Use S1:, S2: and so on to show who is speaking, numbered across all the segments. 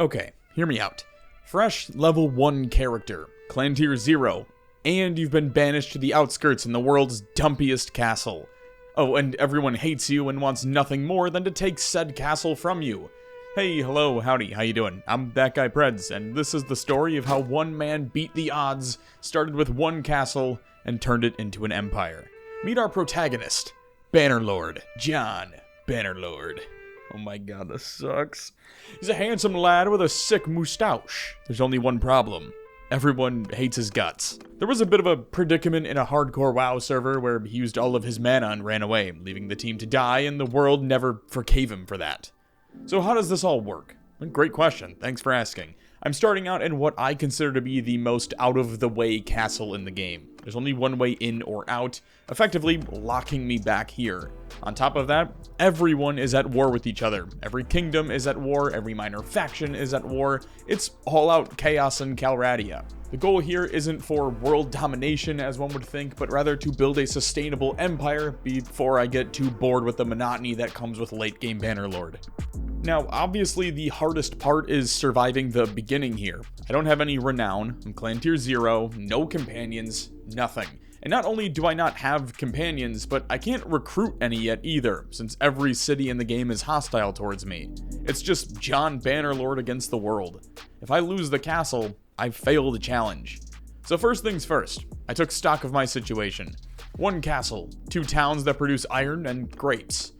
S1: Okay, hear me out. Fresh level 1 character, clan tier 0, and you've been banished to the outskirts in the world's dumpiest castle. Oh, and everyone hates you and wants nothing more than to take said castle from you. Hey, hello, howdy, how you doing? I'm ThatGuyPredz, and this is the story of how one man beat the odds, started with one castle, and turned it into an empire. Meet our protagonist, Bannerlord, John Bannerlord. Oh my god, this sucks. He's a handsome lad with a sick moustache. There's only one problem. Everyone hates his guts. There was a bit of a predicament in a hardcore WoW server where he used all of his mana and ran away, leaving the team to die, and the world never forgave him for that. So how does this all work? Great question, thanks for asking. I'm starting out in what I consider to be the most out-of-the-way castle in the game. There's only one way in or out, effectively locking me back here. On top of that, everyone is at war with each other. Every kingdom is at war, every minor faction is at war. It's all-out chaos in Calradia. The goal here isn't for world domination, as one would think, but rather to build a sustainable empire before I get too bored with the monotony that comes with late-game Bannerlord. Now, obviously, the hardest part is surviving the beginning here. I don't have any renown, I'm clan tier 0, no companions, nothing. And not only do I not have companions, but I can't recruit any yet either, since every city in the game is hostile towards me. It's just John Bannerlord against the world. If I lose the castle, I fail the challenge. So first things first, I took stock of my situation. One castle, 2 towns that produce iron and grapes.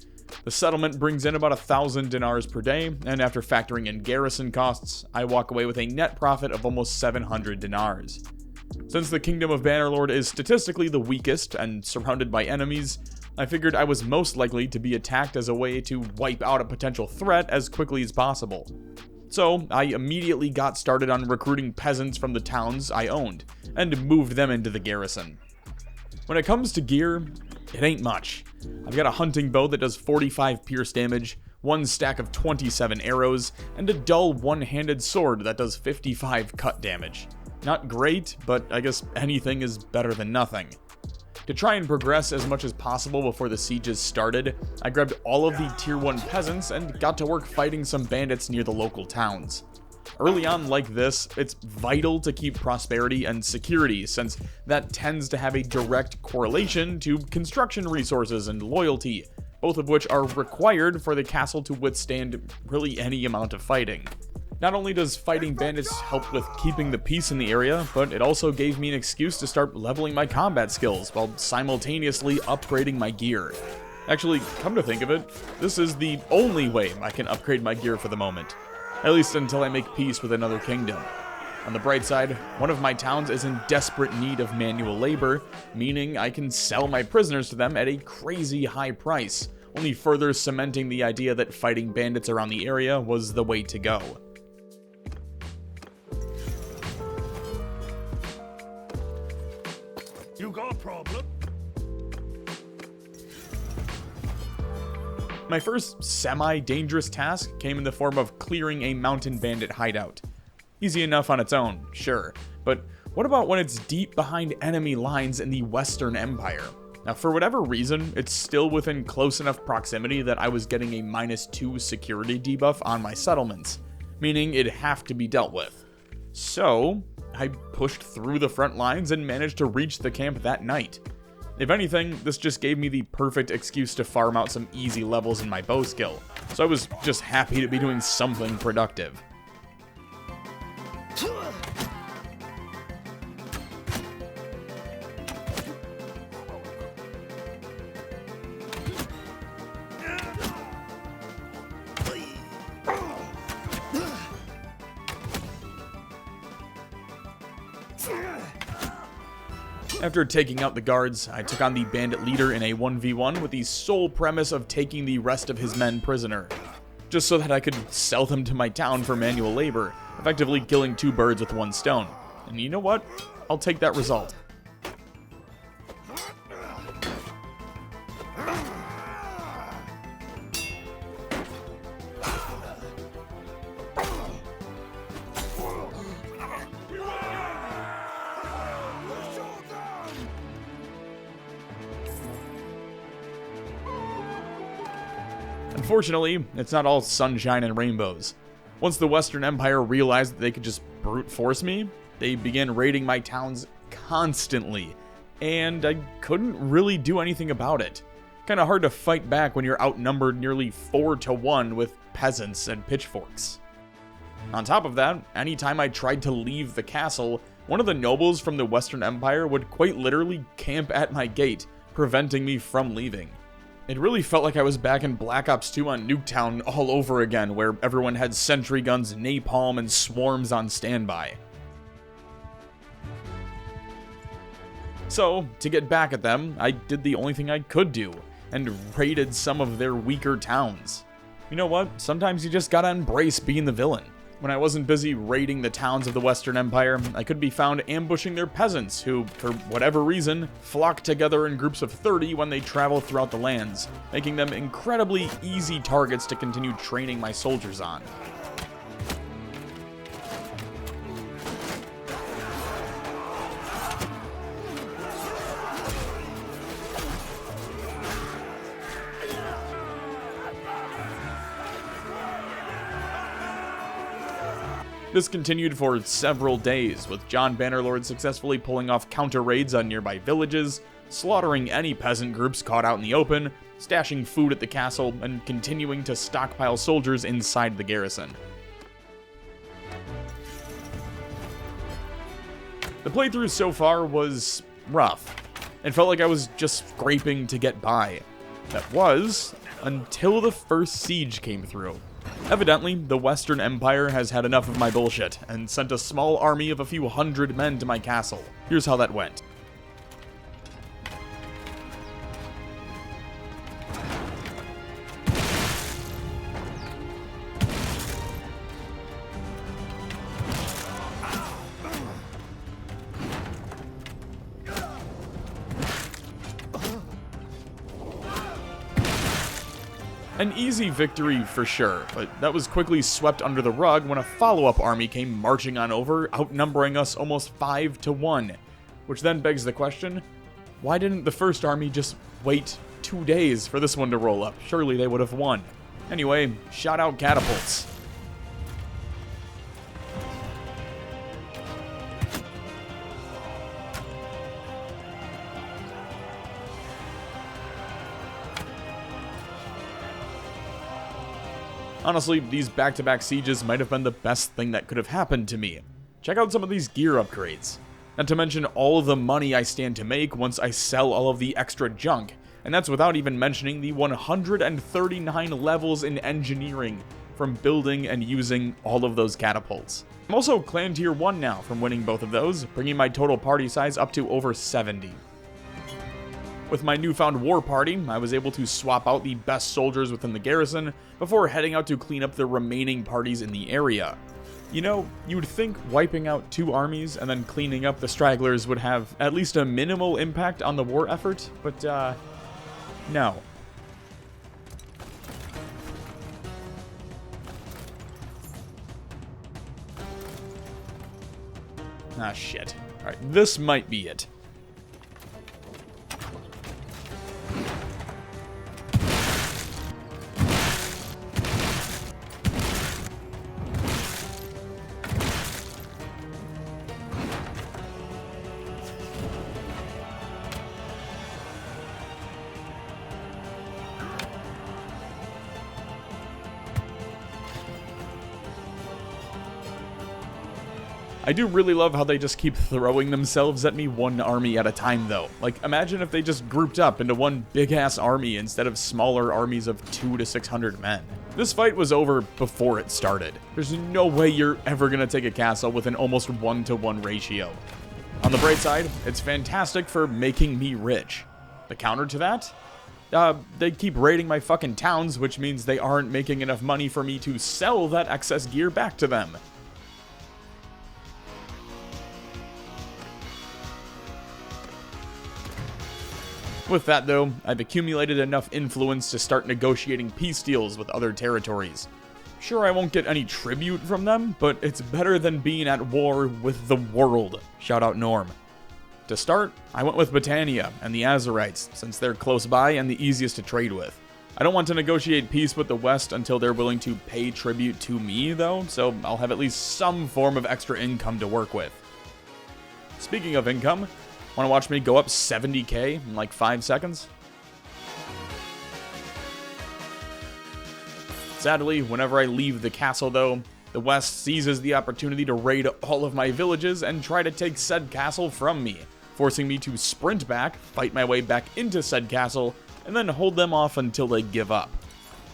S1: The settlement brings in about 1,000 dinars per day, and after factoring in garrison costs, I walk away with a net profit of almost 700 dinars. Since the kingdom of Bannerlord is statistically the weakest and surrounded by enemies, I figured I was most likely to be attacked as a way to wipe out a potential threat as quickly as possible. So I immediately got started on recruiting peasants from the towns I owned, and moved them into the garrison. When it comes to gear, it ain't much. I've got a hunting bow that does 45 pierce damage, 1 stack of 27 arrows, and a dull one-handed sword that does 55 cut damage. Not great, but I guess anything is better than nothing. To try and progress as much as possible before the sieges started, I grabbed all of the tier 1 peasants and got to work fighting some bandits near the local towns. Early on like this, it's vital to keep prosperity and security, since that tends to have a direct correlation to construction resources and loyalty, both of which are required for the castle to withstand really any amount of fighting. Not only does fighting bandits help with keeping the peace in the area, but it also gave me an excuse to start leveling my combat skills while simultaneously upgrading my gear. Actually, come to think of it, this is the only way I can upgrade my gear for the moment. At least until I make peace with another kingdom. On the bright side, one of my towns is in desperate need of manual labor, meaning I can sell my prisoners to them at a crazy high price, only further cementing the idea that fighting bandits around the area was the way to go.
S2: You got a problem?
S1: My first semi-dangerous task came in the form of clearing a mountain bandit hideout. Easy enough on its own, sure, but what about when it's deep behind enemy lines in the Western Empire? Now, for whatever reason, it's still within close enough proximity that I was getting a -2 security debuff on my settlements, meaning it'd have to be dealt with. So, I pushed through the front lines and managed to reach the camp that night. If anything, this just gave me the perfect excuse to farm out some easy levels in my bow skill, so I was just happy to be doing something productive. After taking out the guards, I took on the bandit leader in a 1v1 with the sole premise of taking the rest of his men prisoner, just so that I could sell them to my town for manual labor, effectively killing 2 birds with 1 stone. And you know what? I'll take that result. Unfortunately, it's not all sunshine and rainbows. Once the Western Empire realized that they could just brute force me, they began raiding my towns constantly, and I couldn't really do anything about it. Kinda hard to fight back when you're outnumbered nearly 4 to 1 with peasants and pitchforks. On top of that, anytime I tried to leave the castle, one of the nobles from the Western Empire would quite literally camp at my gate, preventing me from leaving. It really felt like I was back in Black Ops 2 on Nuketown all over again, where everyone had sentry guns, napalm, and swarms on standby. So, to get back at them, I did the only thing I could do, and raided some of their weaker towns. You know what? Sometimes you just gotta embrace being the villain. When I wasn't busy raiding the towns of the Western Empire, I could be found ambushing their peasants who, for whatever reason, flock together in groups of 30 when they travel throughout the lands, making them incredibly easy targets to continue training my soldiers on. This continued for several days, with John Bannerlord successfully pulling off counter-raids on nearby villages, slaughtering any peasant groups caught out in the open, stashing food at the castle, and continuing to stockpile soldiers inside the garrison. The playthrough so far was rough. It felt like I was just scraping to get by. That was, until the first siege came through. Evidently, the Western Empire has had enough of my bullshit, and sent a small army of a few hundred men to my castle. Here's how that went. An easy victory for sure, but that was quickly swept under the rug when a follow-up army came marching on over, outnumbering us almost 5 to 1. Which then begs the question, why didn't the first army just wait 2 days for this one to roll up? Surely they would have won. Anyway, shout out catapults. Honestly, these back-to-back sieges might have been the best thing that could have happened to me. Check out some of these gear upgrades. Not to mention all of the money I stand to make once I sell all of the extra junk, and that's without even mentioning the 139 levels in engineering from building and using all of those catapults. I'm also Clan Tier 1 now from winning both of those, bringing my total party size up to over 70. With my newfound war party, I was able to swap out the best soldiers within the garrison before heading out to clean up the remaining parties in the area. You know, you'd think wiping out 2 armies and then cleaning up the stragglers would have at least a minimal impact on the war effort, but no. Ah, shit. Alright, this might be it. I do really love how they just keep throwing themselves at me one army at a time though. Like, imagine if they just grouped up into one big-ass army instead of smaller armies of 200 to 600 men. This fight was over before it started. There's no way you're ever gonna take a castle with an almost 1-to-1 ratio. On the bright side, it's fantastic for making me rich. The counter to that? They keep raiding my fucking towns, which means they aren't making enough money for me to sell that excess gear back to them. With that though, I've accumulated enough influence to start negotiating peace deals with other territories. Sure, I won't get any tribute from them, but it's better than being at war with the world. Shout out Norm. To start, I went with Britannia and the Azerites, since they're close by and the easiest to trade with. I don't want to negotiate peace with the West until they're willing to pay tribute to me, though, so I'll have at least some form of extra income to work with. Speaking of income, want to watch me go up 70k in like 5 seconds? Sadly, whenever I leave the castle, though, the West seizes the opportunity to raid all of my villages and try to take said castle from me, forcing me to sprint back, fight my way back into said castle, and then hold them off until they give up.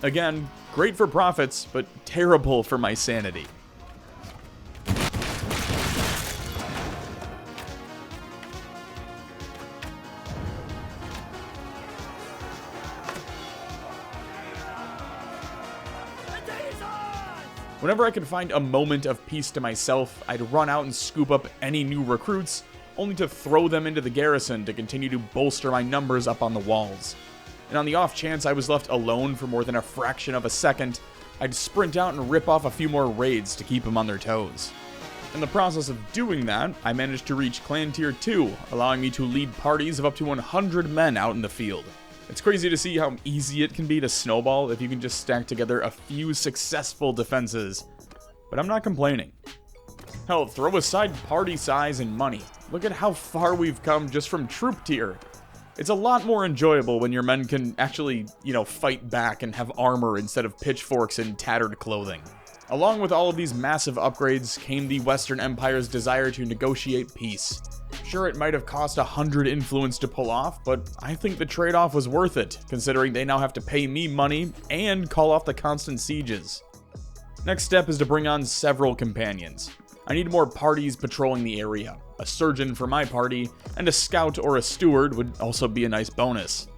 S1: Again, great for profits, but terrible for my sanity. Whenever I could find a moment of peace to myself, I'd run out and scoop up any new recruits, only to throw them into the garrison to continue to bolster my numbers up on the walls. And on the off chance I was left alone for more than a fraction of a second, I'd sprint out and rip off a few more raids to keep them on their toes. In the process of doing that, I managed to reach Clan Tier 2, allowing me to lead parties of up to 100 men out in the field. It's crazy to see how easy it can be to snowball if you can just stack together a few successful defenses. But I'm not complaining. Hell, throw aside party size and money. Look at how far we've come just from troop tier. It's a lot more enjoyable when your men can actually, fight back and have armor instead of pitchforks and tattered clothing. Along with all of these massive upgrades came the Western Empire's desire to negotiate peace. Sure, it might have cost 100 influence to pull off, but I think the trade-off was worth it, considering they now have to pay me money and call off the constant sieges. Next step is to bring on several companions. I need more parties patrolling the area. A surgeon for my party, and a scout or a steward would also be a nice bonus.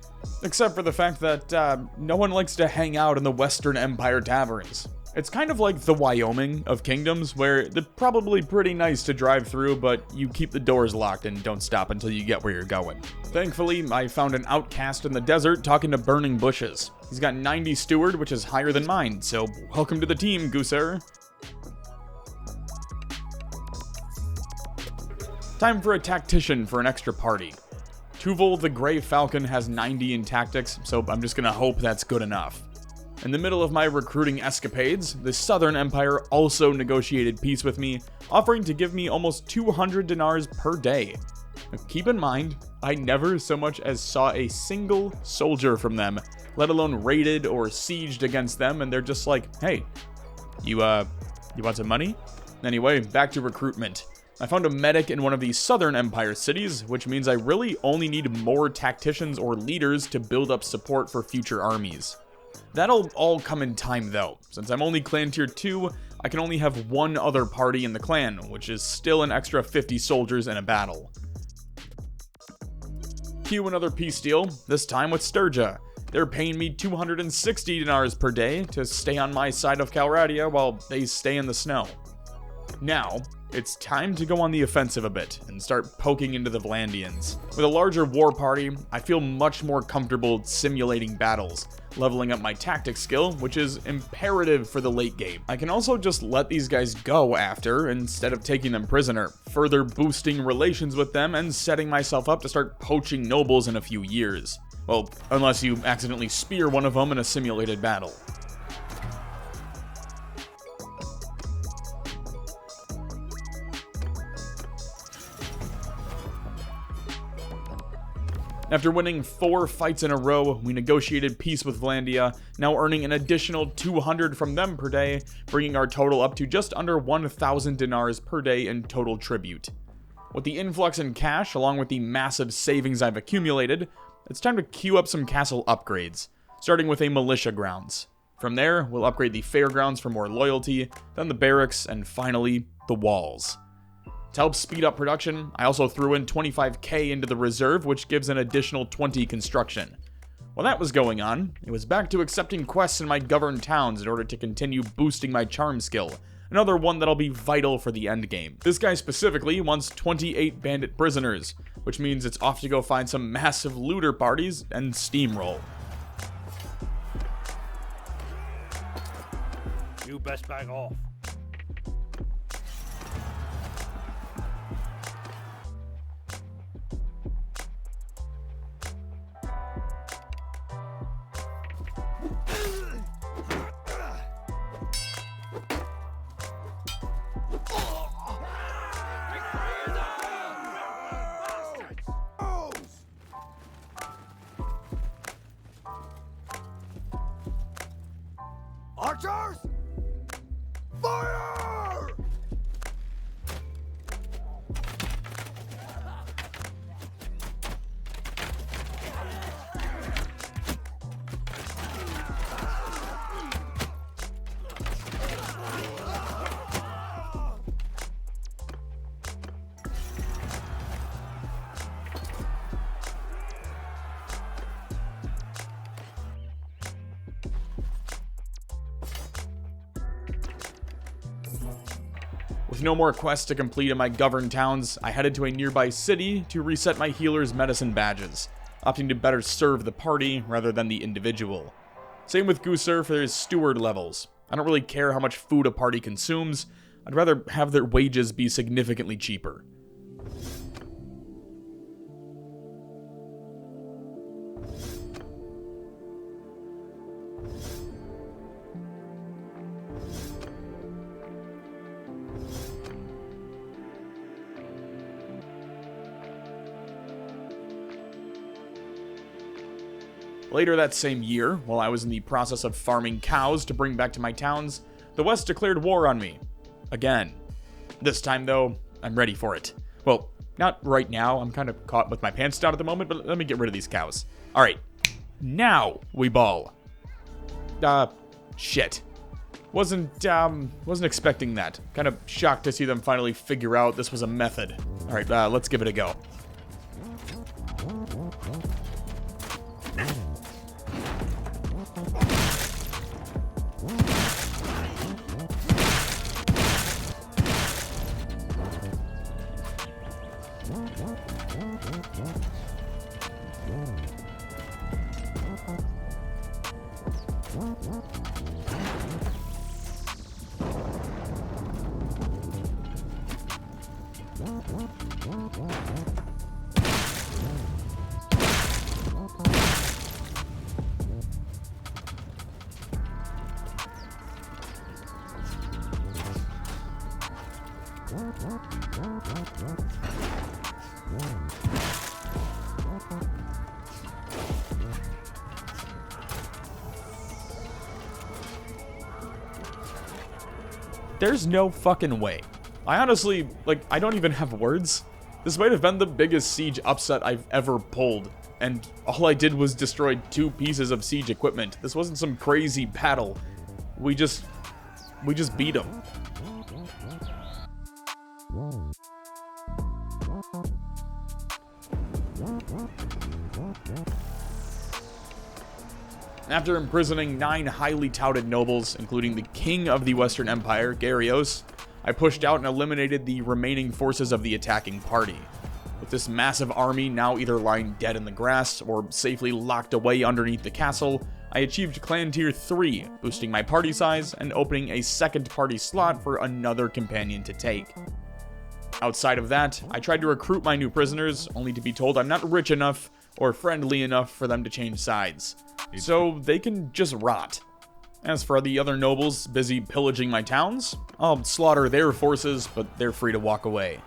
S1: Except for the fact that no one likes to hang out in the Western Empire taverns. It's kind of like the Wyoming of kingdoms, where they're probably pretty nice to drive through, but you keep the doors locked and don't stop until you get where you're going. Thankfully, I found an outcast in the desert talking to burning bushes. He's got 90 steward, which is higher than mine, so welcome to the team, Gooser. Time for a tactician for an extra party. Tuval the Grey Falcon has 90 in tactics, so I'm just gonna hope that's good enough. In the middle of my recruiting escapades, the Southern Empire also negotiated peace with me, offering to give me almost 200 dinars per day. Now, keep in mind, I never so much as saw a single soldier from them, let alone raided or sieged against them, and they're just like, hey, you want some money? Anyway, back to recruitment. I found a medic in one of the Southern Empire cities, which means I really only need more tacticians or leaders to build up support for future armies. That'll all come in time though. Since I'm only clan tier 2, I can only have one other party in the clan, which is still an extra 50 soldiers in a battle. Cue another peace deal, this time with Sturgia. They're paying me 260 dinars per day to stay on my side of Calradia while they stay in the snow. Now, it's time to go on the offensive a bit and start poking into the Vlandians. With a larger war party, I feel much more comfortable simulating battles, leveling up my tactics skill, which is imperative for the late game. I can also just let these guys go after, instead of taking them prisoner, further boosting relations with them and setting myself up to start poaching nobles in a few years. Well, unless you accidentally spear one of them in a simulated battle. After winning 4 fights in a row, we negotiated peace with Vlandia, now earning an additional 200 from them per day, bringing our total up to just under 1,000 dinars per day in total tribute. With the influx in cash, along with the massive savings I've accumulated, it's time to queue up some castle upgrades, starting with a militia grounds. From there, we'll upgrade the fairgrounds for more loyalty, then the barracks, and finally, the walls. To help speed up production, I also threw in 25k into the reserve, which gives an additional 20 construction. While that was going on, it was back to accepting quests in my governed towns in order to continue boosting my charm skill, another one that'll be vital for the endgame. This guy specifically wants 28 bandit prisoners, which means it's off to go find some massive looter parties and steamroll.
S2: You best back off.
S1: With no more quests to complete in my governed towns, I headed to a nearby city to reset my healer's medicine badges, opting to better serve the party rather than the individual. Same with Gooser for his steward levels. I don't really care how much food a party consumes, I'd rather have their wages be significantly cheaper. Later that same year, while I was in the process of farming cows to bring back to my towns, the West declared war on me. Again. This time, though, I'm ready for it. Well, not right now. I'm kind of caught with my pants down at the moment, but let me get rid of these cows. Alright. Now we ball. Shit. Wasn't expecting that. Kind of shocked to see them finally figure out this was a method. Alright, let's give it a go. There's no fucking way. I honestly, I don't even have words. This might have been the biggest siege upset I've ever pulled, and all I did was destroy 2 pieces of siege equipment. This wasn't some crazy battle. We just beat them. After imprisoning 9 highly touted nobles, including the king of the Western Empire, Gyarios, I pushed out and eliminated the remaining forces of the attacking party. With this massive army now either lying dead in the grass or safely locked away underneath the castle, I achieved Clan Tier 3, boosting my party size and opening a second party slot for another companion to take. Outside of that, I tried to recruit my new prisoners, only to be told I'm not rich enough or friendly enough for them to change sides. So they can just rot. As for the other nobles busy pillaging my towns, I'll slaughter their forces, but they're free to walk away.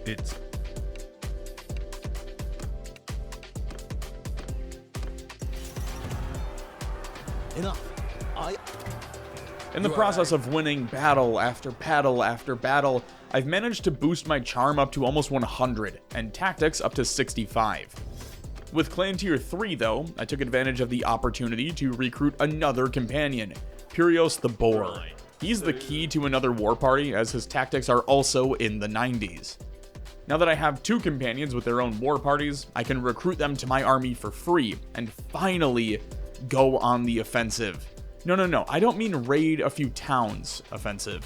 S2: It's enough.
S1: In the process of winning battle after battle after battle, I've managed to boost my charm up to almost 100, and tactics up to 65. With Clan Tier 3 though, I took advantage of the opportunity to recruit another companion, Purios the Boar. He's the key to another war party, as his tactics are also in the 90s. Now that I have 2 companions with their own war parties, I can recruit them to my army for free, and finally go on the offensive. No, I don't mean raid a few towns offensive.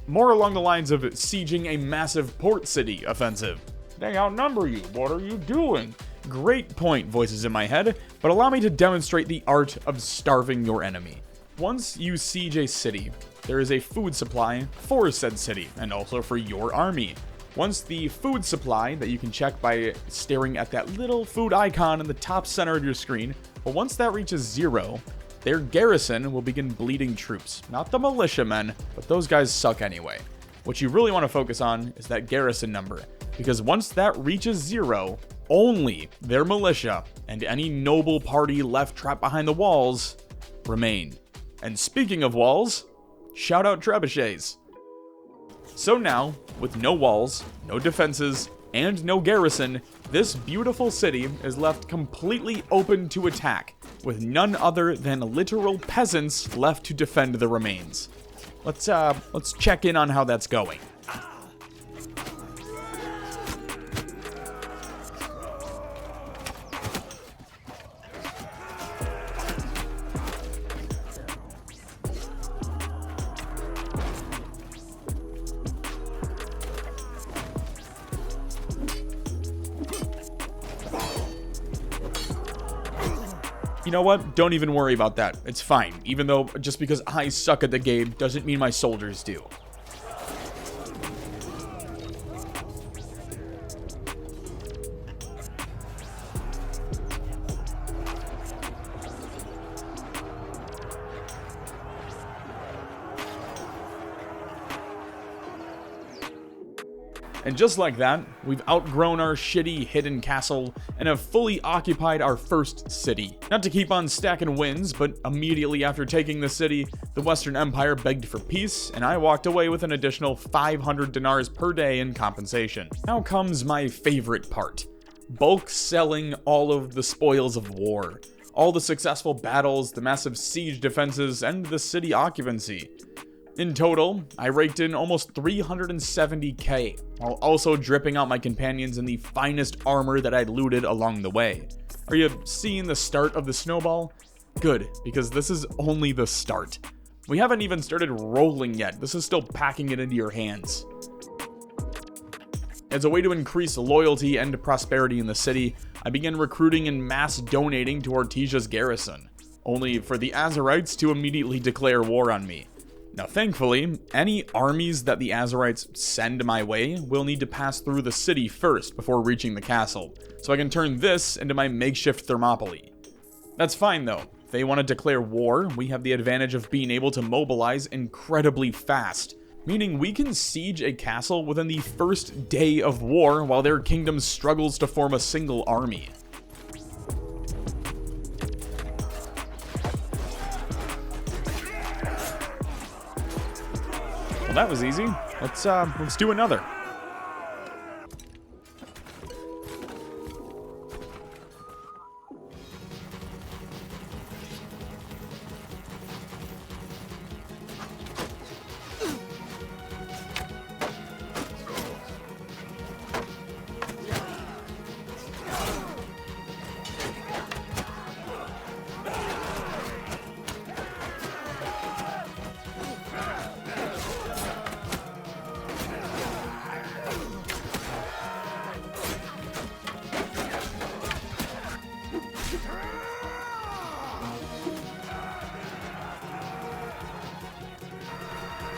S1: More along the lines of sieging a massive port city offensive. They outnumber you, what are you doing? Great point, voices in my head, but allow me to demonstrate the art of starving your enemy. Once you siege a city, there is a food supply for said city, and also for your army. Once the food supply that you can check by staring at that little food icon in the top center of your screen, but once that reaches 0, their garrison will begin bleeding troops. Not the militiamen, but those guys suck anyway. What you really want to focus on is that garrison number, because once that reaches 0, only their militia and any noble party left trapped behind the walls remain. And speaking of walls, Shout out trebuchets. So now, with no walls, no defenses, and no garrison, this beautiful city is left completely open to attack, with none other than literal peasants left to defend the remains. Let's check in on how that's going. You know what? Don't even worry about that. It's fine. Even though just because I suck at the game doesn't mean my soldiers do. And just like that, we've outgrown our shitty hidden castle and have fully occupied our first city. Not to keep on stacking wins, but immediately after taking the city, the Western Empire begged for peace, and I walked away with an additional 500 dinars per day in compensation. Now comes my favorite part. Bulk selling all of the spoils of war. All the successful battles, the massive siege defenses, and the city occupancy. In total, I raked in almost 370k, while also dripping out my companions in the finest armor that I'd looted along the way. Are you seeing the start of the snowball? Good, because this is only the start. We haven't even started rolling yet, this is still packing it into your hands. As a way to increase loyalty and prosperity in the city, I began recruiting and mass donating to Ortesia's garrison, only for the Azerites to immediately declare war on me. Now thankfully, any armies that the Azerites send my way will need to pass through the city first before reaching the castle, so I can turn this into my makeshift Thermopylae. That's fine though. If they want to declare war, we have the advantage of being able to mobilize incredibly fast, meaning we can siege a castle within the first day of war while their kingdom struggles to form a single army. Well, that was easy. Let's do another.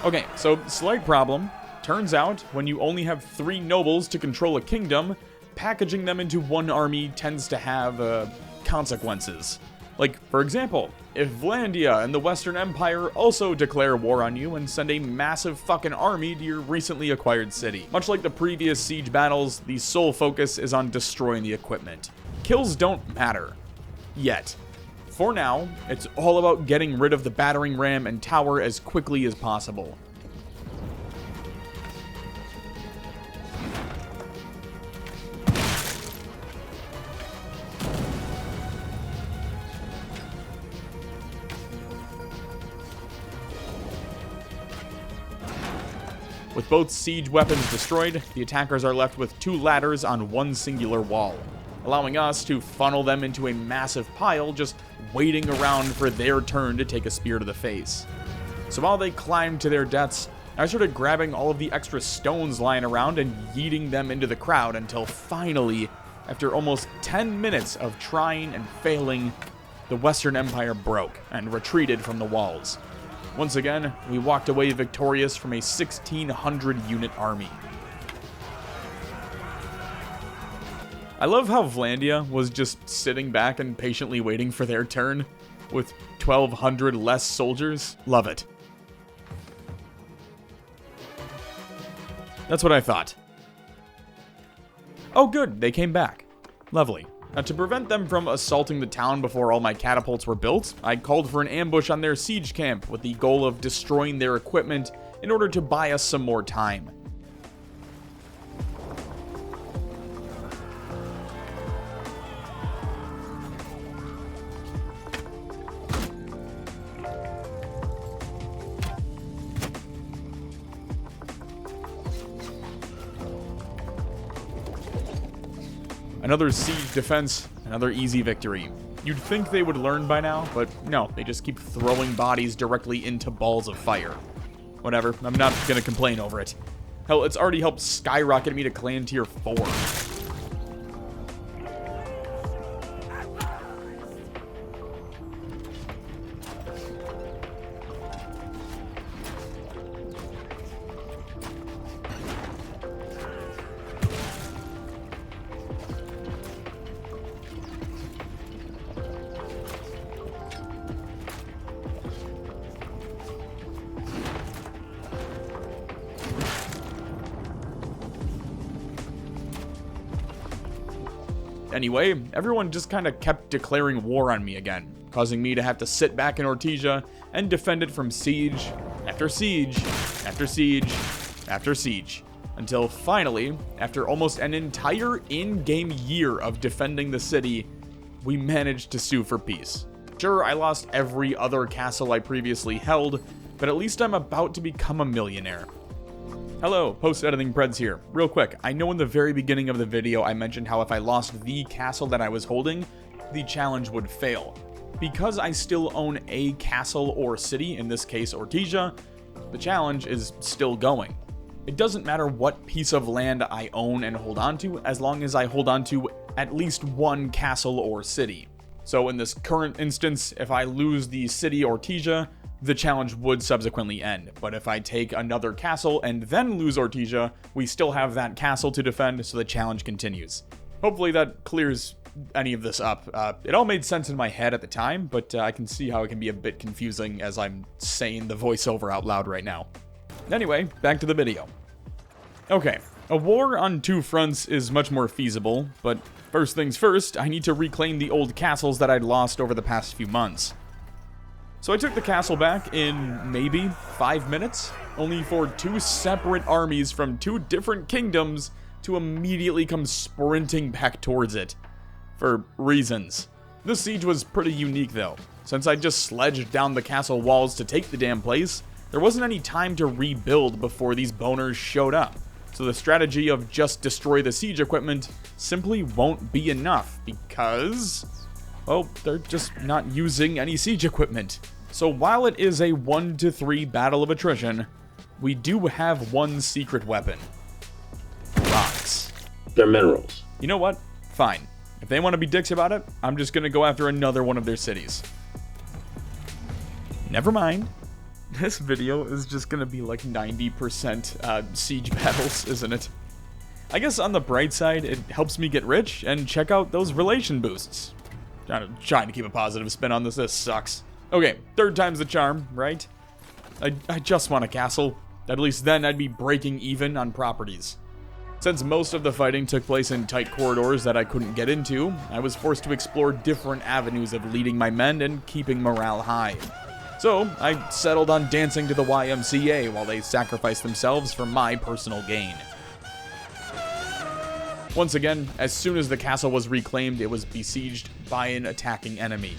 S1: Okay, so slight problem. Turns out, when you only have 3 nobles to control a kingdom, packaging them into one army tends to have, consequences. Like, for example, if Vlandia and the Western Empire also declare war on you and send a massive fucking army to your recently acquired city. Much like the previous siege battles, the sole focus is on destroying the equipment. Kills don't matter. Yet. For now, it's all about getting rid of the battering ram and tower as quickly as possible. With both siege weapons destroyed, the attackers are left with 2 ladders on one singular wall, allowing us to funnel them into a massive pile just waiting around for their turn to take a spear to the face. So while they climbed to their deaths, I started grabbing all of the extra stones lying around and yeeting them into the crowd until finally, after almost 10 minutes of trying and failing, the Western Empire broke and retreated from the walls. Once again, we walked away victorious from a 1,600 unit army. I love how Vlandia was just sitting back and patiently waiting for their turn, with 1,200 less soldiers. Love it. That's what I thought. Oh good, they came back. Lovely. Now, to prevent them from assaulting the town before all my catapults were built, I called for an ambush on their siege camp with the goal of destroying their equipment in order to buy us some more time. Another siege defense, another easy victory. You'd think they would learn by now, but no, they just keep throwing bodies directly into balls of fire. Whatever, I'm not gonna complain over it. Hell, it's already helped skyrocket me to clan tier 4. Anyway, everyone just kind of kept declaring war on me again, causing me to have to sit back in Ortesia and defend it from siege after siege after siege after siege, until finally, after almost an entire in-game year of defending the city, we managed to sue for peace. Sure, I lost every other castle I previously held, but at least I'm about to become a millionaire. Hello, post-editing Preds here. Real quick, I know in the very beginning of the video I mentioned how if I lost the castle that I was holding, the challenge would fail. Because I still own a castle or city, in this case Ortesia, the challenge is still going. It doesn't matter what piece of land I own and hold on to, as long as I hold on to at least one castle or city. So in this current instance, if I lose the city Ortesia, the challenge would subsequently end. But if I take another castle and then lose Ortesia, we still have that castle to defend, so the challenge continues. Hopefully that clears any of this up. It all made sense in my head at the time, but I can see how it can be a bit confusing as I'm saying the voiceover out loud right now. Anyway, back to the video. Okay, a war on two fronts is much more feasible, but first things first, I need to reclaim the old castles that I'd lost over the past few months. So I took the castle back in maybe 5 minutes, only for two separate armies from two different kingdoms to immediately come sprinting back towards it. For reasons. This siege was pretty unique though. Since I just sledged down the castle walls to take the damn place, there wasn't any time to rebuild before these boners showed up. So the strategy of just destroy the siege equipment simply won't be enough because, well, they're just not using any siege equipment. So while it is a 1-3 battle of attrition, we do have one secret weapon. Rocks.
S3: They're minerals.
S1: You know what? Fine. If they want to be dicks about it, I'm just gonna go after another one of their cities. Never mind. This video is just gonna be like 90% siege battles, isn't it? I guess on the bright side, it helps me get rich and check out those relation boosts. Trying to keep a positive spin on this. This sucks. Okay, third time's the charm, right? I just want a castle. At least then I'd be breaking even on properties. Since most of the fighting took place in tight corridors that I couldn't get into, I was forced to explore different avenues of leading my men and keeping morale high. So, I settled on dancing to the YMCA while they sacrificed themselves for my personal gain. Once again, as soon as the castle was reclaimed, it was besieged by an attacking enemy.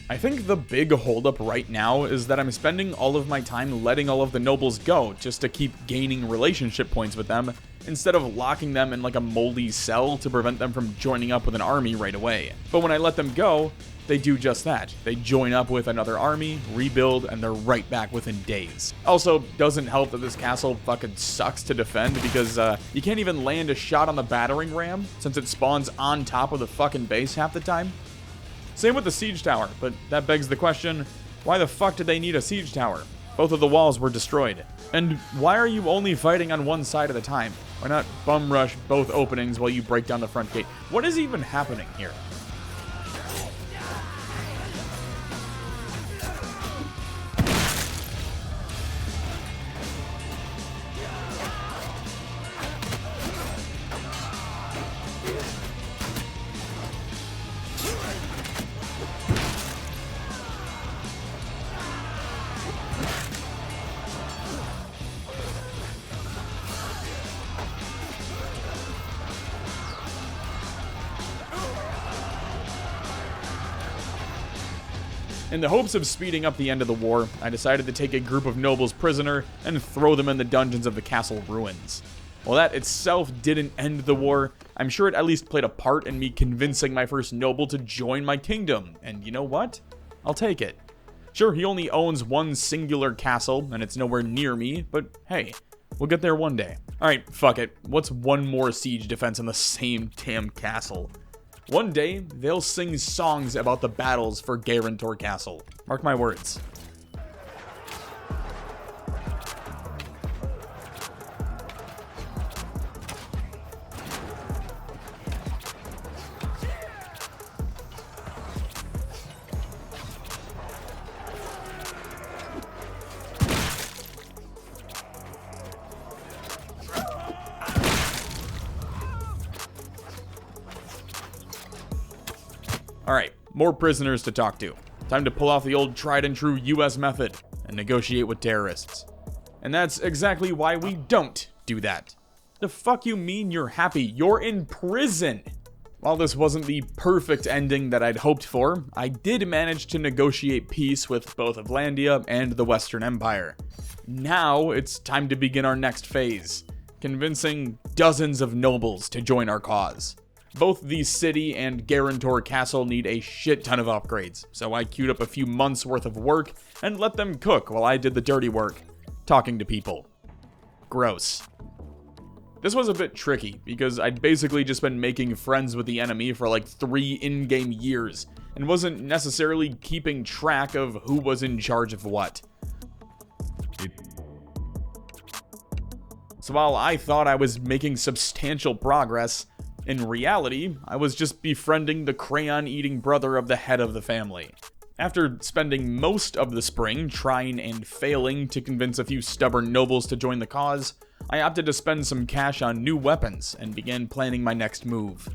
S1: I think the big holdup right now is that I'm spending all of my time letting all of the nobles go just to keep gaining relationship points with them, instead of locking them in like a moldy cell to prevent them from joining up with an army right away. But when I let them go, they do just that. They join up with another army, rebuild, and they're right back within days. Also, doesn't help that this castle fucking sucks to defend because you can't even land a shot on the battering ram since it spawns on top of the fucking base half the time. Same with the siege tower, but that begs the question, why the fuck did they need a siege tower? Both of the walls were destroyed. And why are you only fighting on one side at a time? Why not bum rush both openings while you break down the front gate? What is even happening here? In the hopes of speeding up the end of the war, I decided to take a group of nobles prisoner and throw them in the dungeons of the castle ruins. While that itself didn't end the war, I'm sure it at least played a part in me convincing my first noble to join my kingdom, and you know what? I'll take it. Sure, he only owns one singular castle, and it's nowhere near me, but hey, we'll get there one day. Alright, fuck it. What's one more siege defense in the same damn castle? One day, they'll sing songs about the battles for Guarantor Castle. Mark my words. Alright, more prisoners to talk to. Time to pull off the old tried and true US method and negotiate with terrorists. And that's exactly why we don't do that. The fuck you mean you're happy? You're in prison! While this wasn't the perfect ending that I'd hoped for, I did manage to negotiate peace with both Avlandia and the Western Empire. Now it's time to begin our next phase, convincing dozens of nobles to join our cause. Both the city and Guarantor Castle need a shit ton of upgrades, so I queued up a few months worth of work and let them cook while I did the dirty work, talking to people. Gross. This was a bit tricky, because I'd basically just been making friends with the enemy for like 3 in-game years, and wasn't necessarily keeping track of who was in charge of what. So while I thought I was making substantial progress, in reality, I was just befriending the crayon-eating brother of the head of the family. After spending most of the spring trying and failing to convince a few stubborn nobles to join the cause, I opted to spend some cash on new weapons and began planning my next move.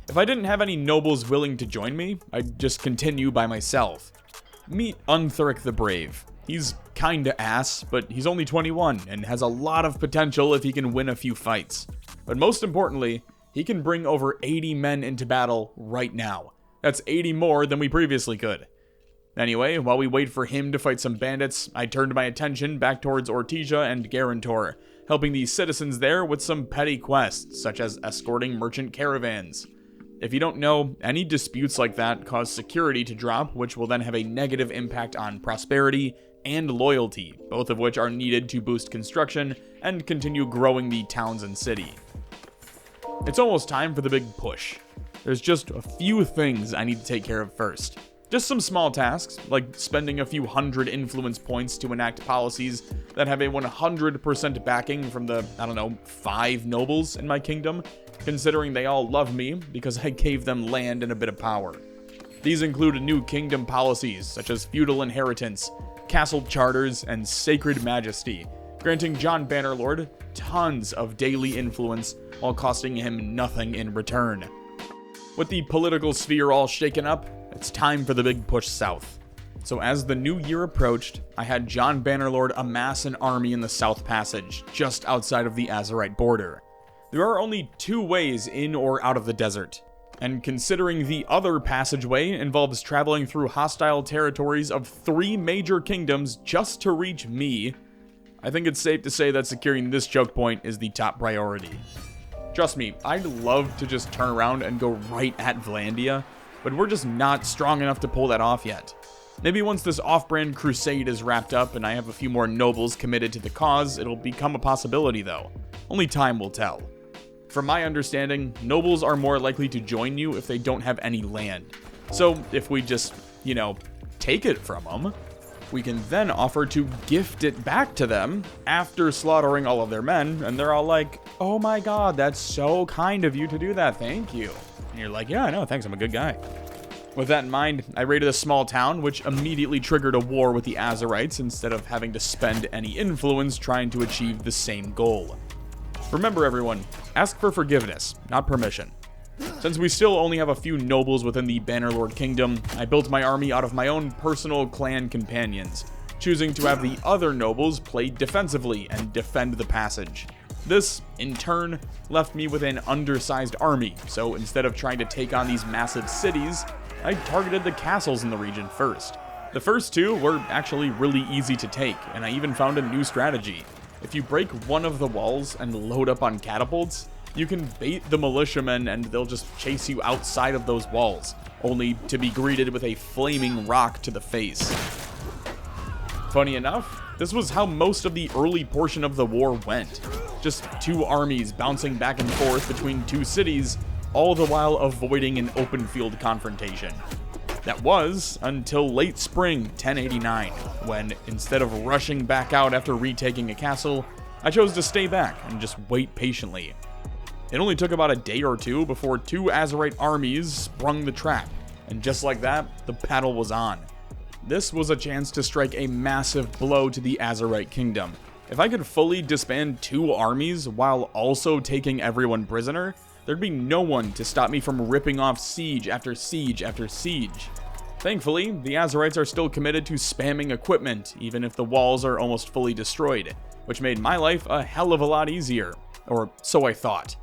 S1: If I didn't have any nobles willing to join me, I'd just continue by myself. Meet Unthric the Brave. He's kinda ass, but he's only 21 and has a lot of potential if he can win a few fights. But most importantly, he can bring over 80 men into battle right now. That's 80 more than we previously could. Anyway, while we wait for him to fight some bandits, I turned my attention back towards Ortesia and Guarantor, helping the citizens there with some petty quests, such as escorting merchant caravans. If you don't know, any disputes like that cause security to drop, which will then have a negative impact on prosperity and loyalty, both of which are needed to boost construction and continue growing the towns and city. It's almost time for the big push. There's just a few things I need to take care of first. Just some small tasks, like spending a few hundred influence points to enact policies that have a 100% backing from the, 5 nobles in my kingdom, considering they all love me because I gave them land and a bit of power. These include new kingdom policies such as feudal inheritance, castle charters, and sacred majesty, granting John Bannerlord tons of daily influence while costing him nothing in return. With the political sphere all shaken up, it's time for the big push south. So as the new year approached, I had John Bannerlord amass an army in the South Passage, just outside of the Azerite border. There are only 2 ways in or out of the desert, and considering the other passageway involves traveling through hostile territories of 3 major kingdoms just to reach me, I think it's safe to say that securing this choke point is the top priority. Trust me, I'd love to just turn around and go right at Vlandia, but we're just not strong enough to pull that off yet. Maybe once this off-brand crusade is wrapped up and I have a few more nobles committed to the cause, it'll become a possibility though. Only time will tell. From my understanding, nobles are more likely to join you if they don't have any land. So if we just, take it from them, we can then offer to gift it back to them after slaughtering all of their men, and they're all like, oh my god, that's so kind of you to do that, thank you. And you're like, yeah, I know, thanks, I'm a good guy. With that in mind, I raided a small town, which immediately triggered a war with the Azerites instead of having to spend any influence trying to achieve the same goal. Remember everyone, ask for forgiveness, not permission. Since we still only have a few nobles within the Bannerlord Kingdom, I built my army out of my own personal clan companions, choosing to have the other nobles play defensively and defend the passage. This, in turn, left me with an undersized army, so instead of trying to take on these massive cities, I targeted the castles in the region first. The first two were actually really easy to take, and I even found a new strategy. If you break one of the walls and load up on catapults, you can bait the militiamen and they'll just chase you outside of those walls, only to be greeted with a flaming rock to the face. Funny enough, this was how most of the early portion of the war went. Just two armies bouncing back and forth between two cities, all the while avoiding an open field confrontation. That was until late spring 1089, when instead of rushing back out after retaking a castle, I chose to stay back and just wait patiently. It only took about a day or two before two Azerite armies sprung the trap, and just like that, the battle was on. This was a chance to strike a massive blow to the Azerite kingdom. If I could fully disband two armies while also taking everyone prisoner, there'd be no one to stop me from ripping off siege after siege after siege. Thankfully, the Azerites are still committed to spamming equipment, even if the walls are almost fully destroyed, which made my life a hell of a lot easier. Or so I thought.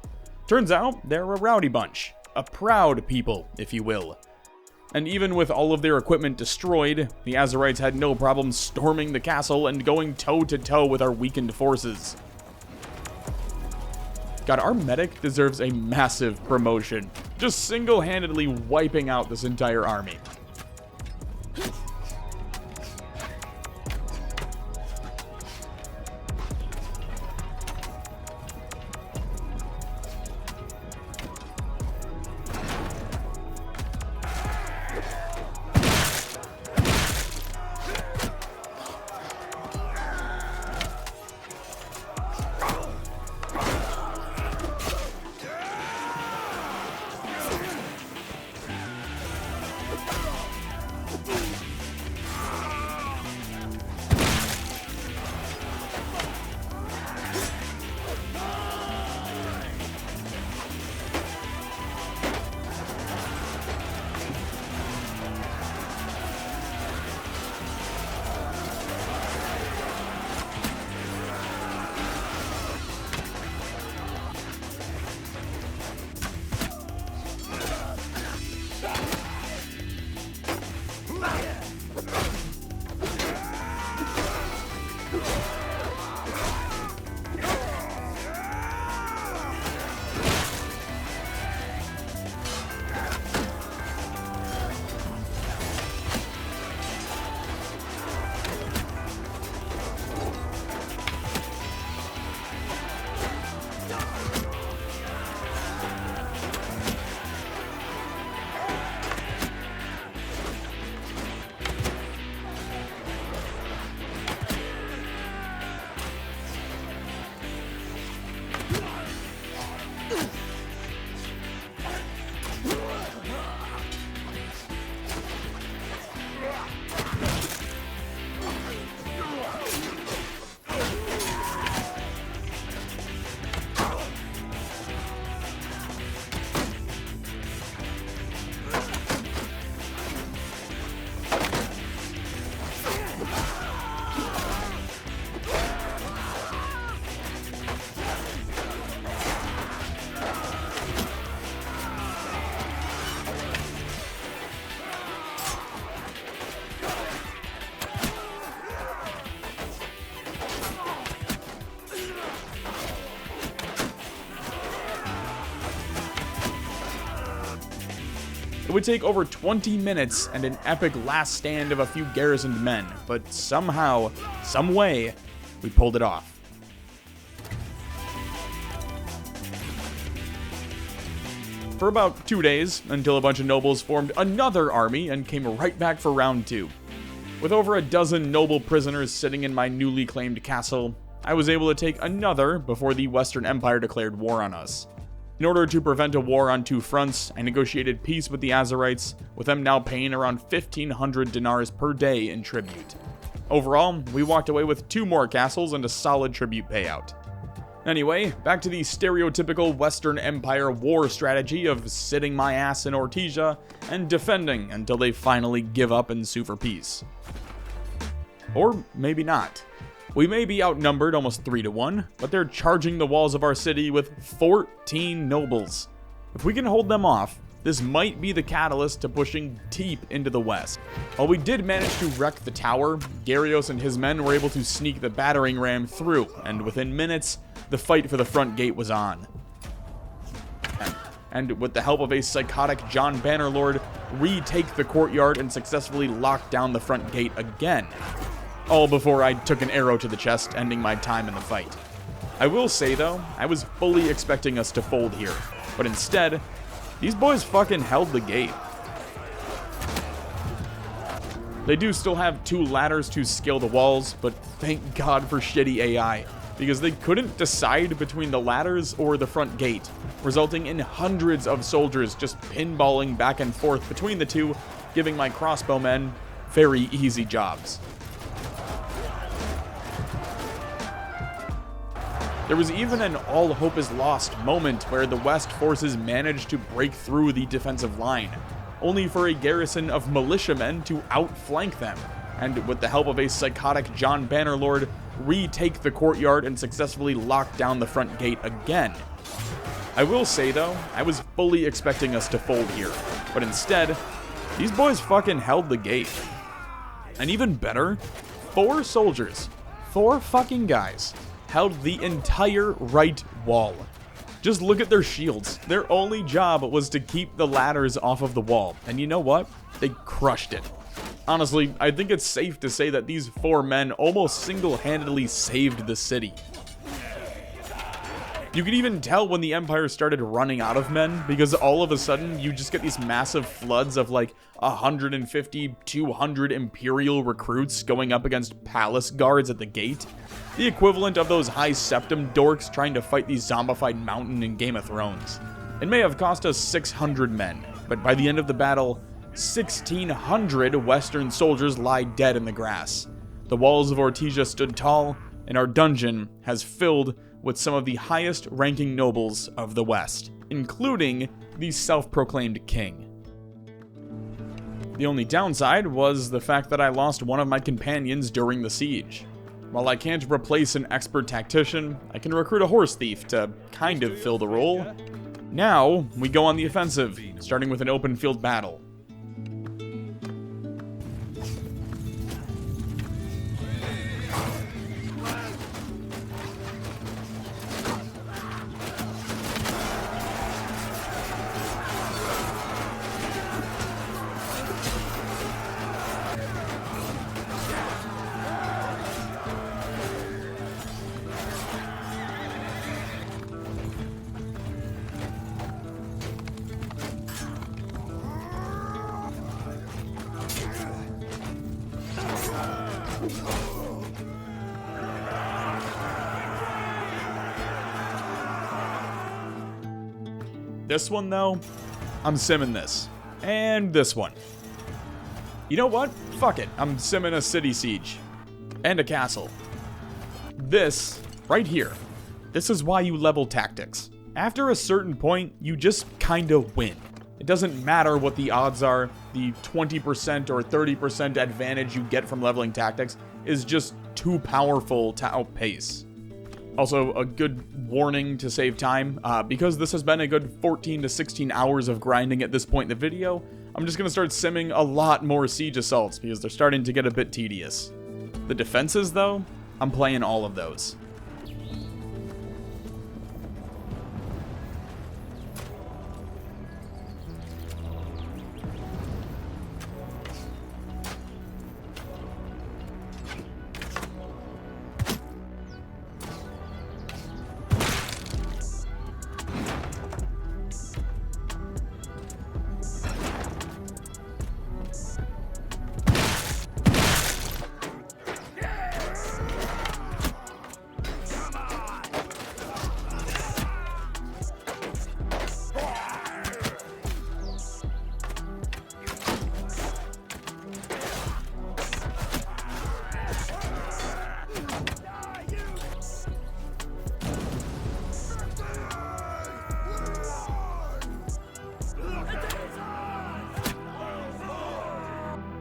S1: Turns out, they're a rowdy bunch. A proud people, if you will. And even with all of their equipment destroyed, the Azerites had no problem storming the castle and going toe-to-toe with our weakened forces. God, our medic deserves a massive promotion. Just single-handedly wiping out this entire army. It would take over 20 minutes and an epic last stand of a few garrisoned men, but somehow, some way, we pulled it off. For about 2 days, until a bunch of nobles formed another army and came right back for round 2. With over a dozen noble prisoners sitting in my newly claimed castle, I was able to take another before the Western Empire declared war on us. In order to prevent a war on two fronts, I negotiated peace with the Azerites, with them now paying around 1,500 dinars per day in tribute. Overall, we walked away with 2 more castles and a solid tribute payout. Anyway, back to the stereotypical Western Empire war strategy of sitting my ass in Ortesia and defending until they finally give up and sue for peace. Or maybe not. We may be outnumbered almost 3-1, but they're charging the walls of our city with 14 nobles. If we can hold them off, This might be the catalyst to pushing deep into the west. While we did manage to wreck the tower, Gyarios and his men were able to sneak the battering ram through, and within minutes, the fight for the front gate was on. And with the help of a psychotic John Bannerlord, retake the courtyard and successfully lock down the front gate again. All before I took an arrow to the chest, ending my time in the fight. I will say though, I was fully expecting us to fold here, but instead, these boys fucking held the gate. They do still have 2 ladders to scale the walls, but thank God for shitty AI, because they couldn't decide between the ladders or the front gate, resulting in hundreds of soldiers just pinballing back and forth between the two, giving my crossbowmen very easy jobs. There was even an all hope is lost moment where the West forces managed to break through the defensive line, only for a garrison of militiamen to outflank them, and with the help of a psychotic John Bannerlord, retake the courtyard and successfully lock down the front gate again. I will say though, I was fully expecting us to fold here, but instead, these boys fucking held the gate. And even better, 4 soldiers, 4 fucking guys, held the entire right wall. Just look at their shields. Their only job was to keep the ladders off of the wall. And you know what? They crushed it. Honestly, I think it's safe to say that these 4 men almost single-handedly saved the city. You could even tell when the Empire started running out of men, because all of a sudden you just get these massive floods of like 150, 200 Imperial recruits going up against palace guards at the gate. The equivalent of those high septum dorks trying to fight the zombified mountain in Game of Thrones. It may have cost us 600 men, but by the end of the battle, 1,600 Western soldiers lie dead in the grass. The walls of Ortesia stood tall, and our dungeon has filled with some of the highest ranking nobles of the West, including the self-proclaimed king. The only downside was the fact that I lost one of my companions during the siege. While I can't replace an expert tactician, I can recruit a horse thief to kind of fill the role. Now, we go on the offensive, starting with an open field battle. This one, though, I'm simming this. And this one. You know what? Fuck it. I'm simming a city siege. And a castle. This, right here, this is why you level tactics. After a certain point, you just kinda win. It doesn't matter what the odds are, the 20% or 30% advantage you get from leveling tactics is just too powerful to outpace. Also, a good warning to save time, because this has been a good 14 to 16 hours of grinding at this point in the video, I'm just going to start simming a lot more siege assaults because they're starting to get a bit tedious. The defenses, though, I'm playing all of those.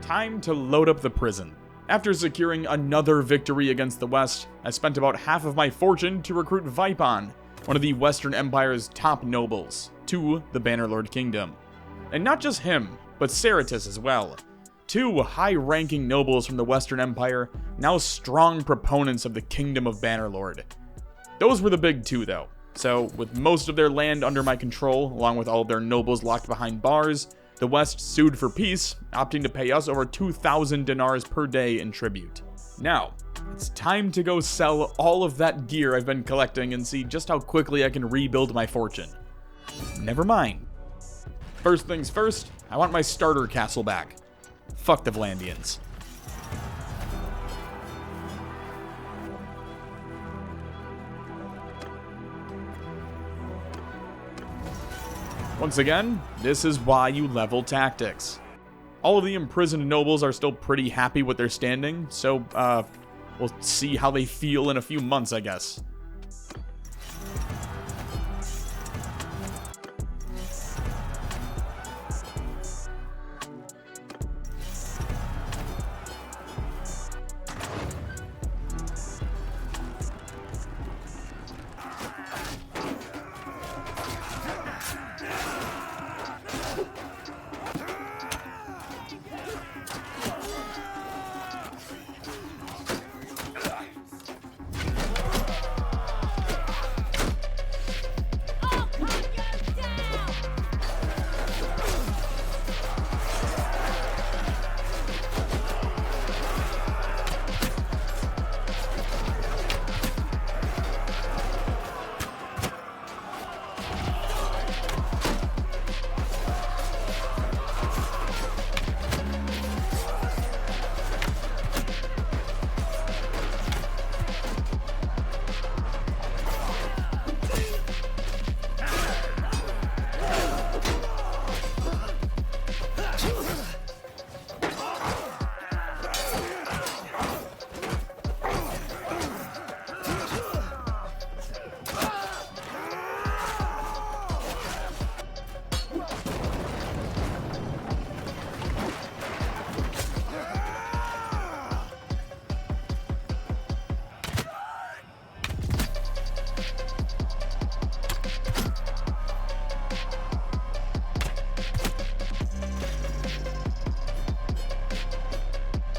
S1: Time to load up the prison. After securing another victory against the West, I spent about half of my fortune to recruit Vipon, one of the Western Empire's top nobles, to the Bannerlord Kingdom. And not just him, but Ceratus as well. Two high-ranking nobles from the Western Empire, now strong proponents of the Kingdom of Bannerlord. Those were the big two though, so with most of their land under my control, along with all of their nobles locked behind bars, the West sued for peace, opting to pay us over 2,000 dinars per day in tribute. Now, it's time to go sell all of that gear I've been collecting and see just how quickly I can rebuild my fortune. Never mind. First things first, I want my starter castle back. Fuck the Vlandians. Once again, this is why you level tactics. All of the imprisoned nobles are still pretty happy with their standing, so, we'll see how they feel in a few months, I guess.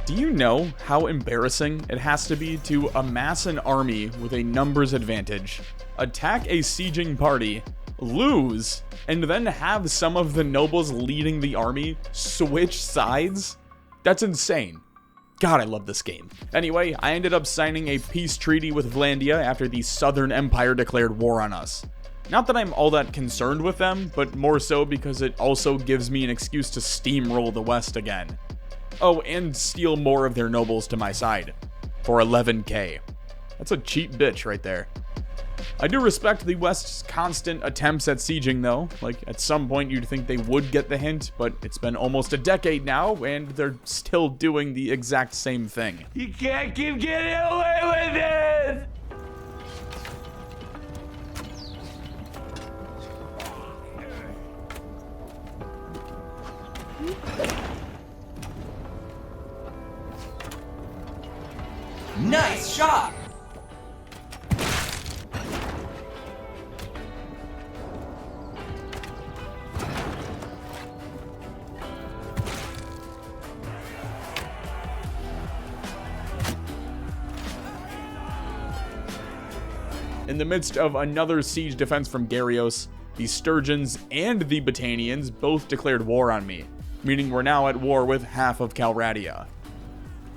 S1: Do you know how embarrassing it has to be to amass an army with a numbers advantage, attack a sieging party, lose, and then have some of the nobles leading the army switch sides? That's insane. God, I love this game. Anyway, I ended up signing a peace treaty with Vlandia after the Southern Empire declared war on us. Not that I'm all that concerned with them, but more so because it also gives me an excuse to steamroll the West again. Oh, and steal more of their nobles to my side. For 11k. That's a cheap bitch right there. I do respect the West's constant attempts at sieging though. Like, at some point you'd think they would get the hint, but it's been almost a decade now, and they're still doing the exact same thing.
S3: You can't keep getting away with this!
S4: Nice shot!
S1: In the midst of another siege defense from Gyrios, the Sturgeons and the Batanians both declared war on me, meaning we're now at war with half of Calradia.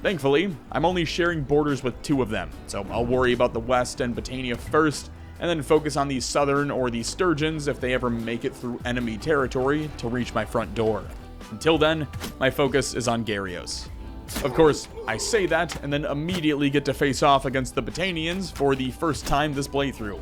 S1: Thankfully, I'm only sharing borders with two of them, so I'll worry about the West and Batania first, and then focus on the Southern or the Sturgeons if they ever make it through enemy territory to reach my front door. Until then, my focus is on Gyrios. Of course, I say that and then immediately get to face off against the Batanians for the first time this playthrough.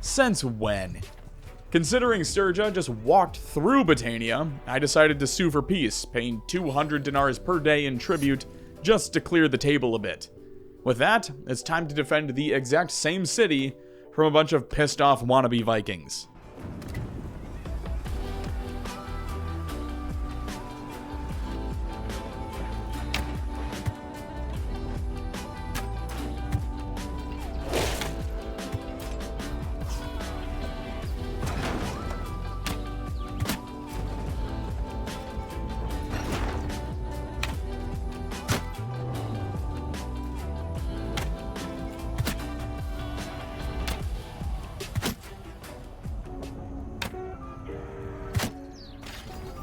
S1: Since when? Considering Sturgia just walked through Batania, I decided to sue for peace, paying 200 dinars per day in tribute just to clear the table a bit. With that, it's time to defend the exact same city from a bunch of pissed off wannabe Vikings.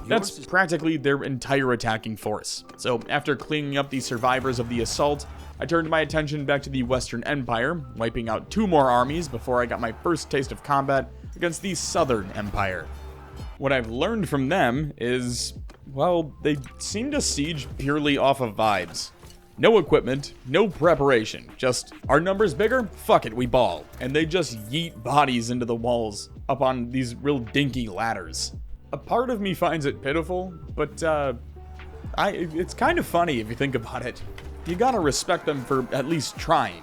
S1: That's practically their entire attacking force. So after cleaning up the survivors of the assault, I turned my attention back to the Western Empire, wiping out 2 more armies before I got my first taste of combat against the Southern Empire. What I've learned from them is, well, they seem to siege purely off of vibes. No equipment, no preparation, just, our numbers bigger? Fuck it, we ball. And they just yeet bodies into the walls up on these real dinky ladders. A part of me finds it pitiful, but it's kind of funny if you think about it. You gotta respect them for at least trying.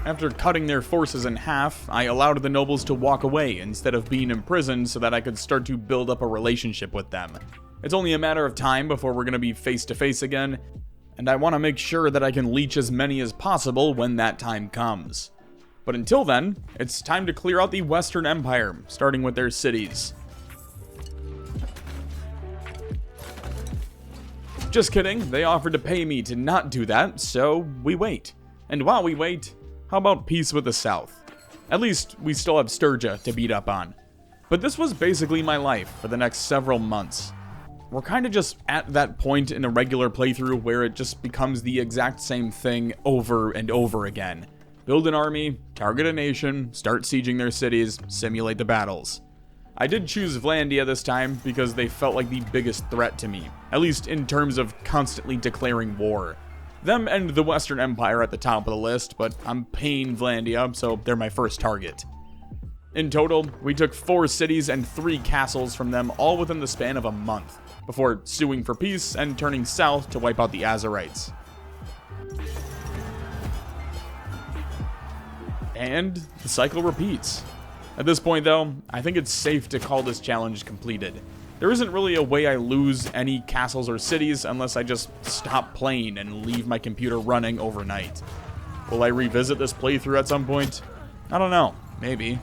S1: After cutting their forces in half, I allowed the nobles to walk away instead of being imprisoned so that I could start to build up a relationship with them. It's only a matter of time before we're going to be face to face again, and I want to make sure that I can leech as many as possible when that time comes. But until then, it's time to clear out the Western Empire, starting with their cities. Just kidding, they offered to pay me to not do that, so we wait. And while we wait, how about peace with the South? At least, we still have Sturgia to beat up on. But this was basically my life for the next several months. We're kind of just at that point in a regular playthrough where it just becomes the exact same thing over and over again. Build an army, target a nation, start sieging their cities, simulate the battles. I did choose Vlandia this time because they felt like the biggest threat to me, at least in terms of constantly declaring war. Them and the Western Empire at the top of the list, but I'm paying Vlandia, so they're my first target. In total, we took 4 cities and 3 castles from them all within the span of a month, before suing for peace and turning south to wipe out the Azerites. And the cycle repeats. At this point though, I think it's safe to call this challenge completed. There isn't really a way I lose any castles or cities unless I just stop playing and leave my computer running overnight. Will I revisit this playthrough at some point? I don't know, maybe.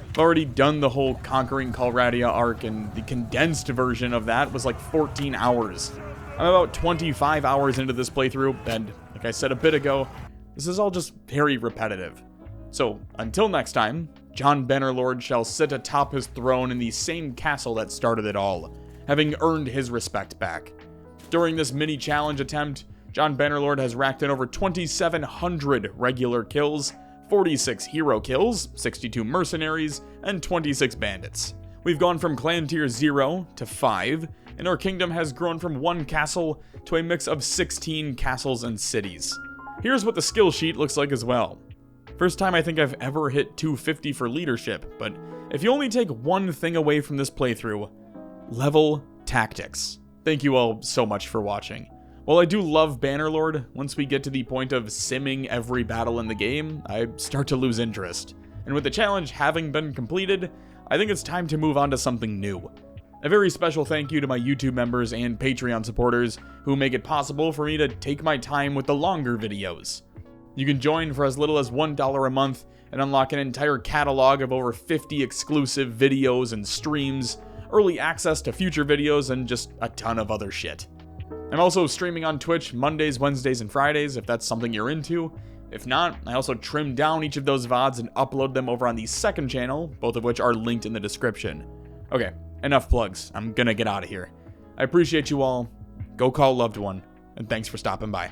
S1: I've already done the whole Conquering Calradia arc, and the condensed version of that was like 14 hours. I'm about 25 hours into this playthrough, and like I said a bit ago, this is all just very repetitive. So, until next time, John Bannerlord shall sit atop his throne in the same castle that started it all, having earned his respect back. During this mini-challenge attempt, John Bannerlord has racked in over 2,700 regular kills, 46 hero kills, 62 mercenaries, and 26 bandits. We've gone from clan tier 0 to 5, and our kingdom has grown from 1 castle to a mix of 16 castles and cities. Here's what the skill sheet looks like as well. First time I think I've ever hit 250 for leadership, but if you only take one thing away from this playthrough, level tactics. Thank you all so much for watching. While I do love Bannerlord, once we get to the point of simming every battle in the game, I start to lose interest. And with the challenge having been completed, I think it's time to move on to something new. A very special thank you to my YouTube members and Patreon supporters who make it possible for me to take my time with the longer videos. You can join for as little as $1 a month and unlock an entire catalog of over 50 exclusive videos and streams, early access to future videos, and just a ton of other shit. I'm also streaming on Twitch Mondays, Wednesdays, and Fridays if that's something you're into. If not, I also trim down each of those VODs and upload them over on the second channel, both of which are linked in the description. Okay, enough plugs. I'm gonna get out of here. I appreciate you all. Go call a loved one, and thanks for stopping by.